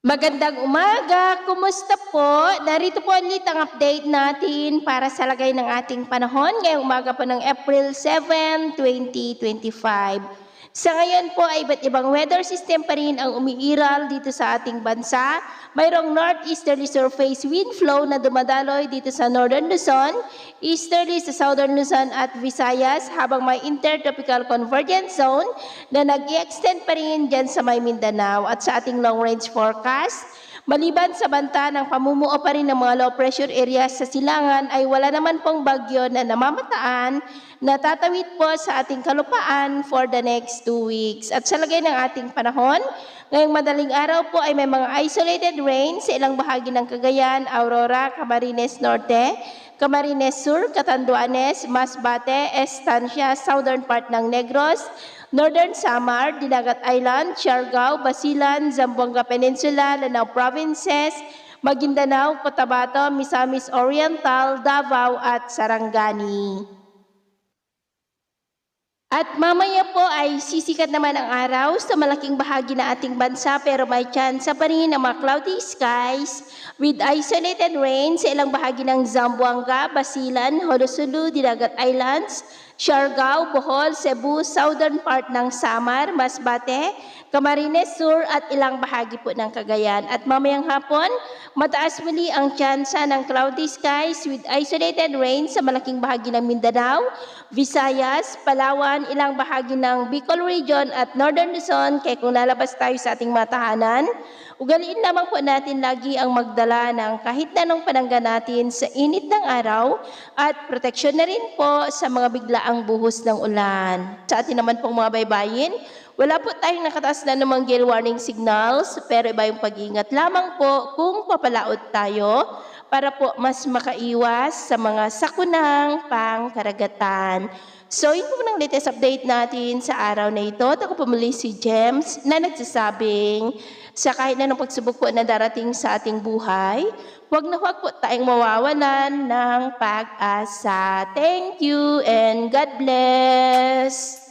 Magandang umaga, kumusta po? Narito po ulit ang update natin para sa lagay ng ating panahon ngayong umaga po ng April 7, 2025. Sa ngayon po ay iba't ibang weather system pa rin ang umiiral dito sa ating bansa. Mayroong northeasterly surface wind flow na dumadaloy dito sa Northern Luzon, easterly sa Southern Luzon at Visayas, habang may intertropical convergence zone na nag-i-extend pa rin dyan sa may Mindanao. At sa ating long range forecast, maliban sa banta ng pamumuo pa rin ng mga low pressure areas sa silangan, ay wala naman pong bagyo na namamataan na tatawid po sa ating kalupaan for the next 2 weeks. At sa lagay ng ating panahon, ngayong madaling araw po ay may mga isolated rain sa ilang bahagi ng Cagayan, Aurora, Camarines Norte, Camarines Sur, Catanduanes, Masbate, Estancia, southern part ng Negros, Northern Samar, Dinagat Island, Siargao, Basilan, Zamboanga Peninsula, Lanao Provinces, Maguindanao, Cotabato, Misamis Oriental, Davao at Sarangani. At mamaya po ay sisikat naman ang araw sa malaking bahagi ng ating bansa, pero may chance pa rin ng mga cloudy skies with isolated rain sa ilang bahagi ng Zamboanga, Basilan, Honolulu, Dinagat Islands, Siargao, Bohol, Cebu, southern part ng Samar, Masbate, Camarines Sur at ilang bahagi po ng Cagayan. At mamayang hapon, mataas muli ang tsansa ng cloudy skies with isolated rain sa malaking bahagi ng Mindanao, Visayas, Palawan, ilang bahagi ng Bicol Region at Northern Luzon. Kaya kung lalabas tayo sa ating mga tahanan, ugaliin lamang po natin lagi ang magdala ng kahit na anong panangga natin sa init ng araw at proteksyon na rin po sa mga biglaang buhos ng ulan. Sa atin naman pong mga baybayin, wala po tayong nakataas na namang gale warning signals, pero iba yung pag-iingat lamang po kung papalaot tayo para po mas makaiwas sa mga sakunang pangkaragatan. So, yun po ng latest update natin sa araw na ito. Ako po muli si James na nagsasabing sa kahit na ng pagsubok po na darating sa ating buhay, huwag na huwag po tayong mawawalan ng pag-asa. Thank you and God bless!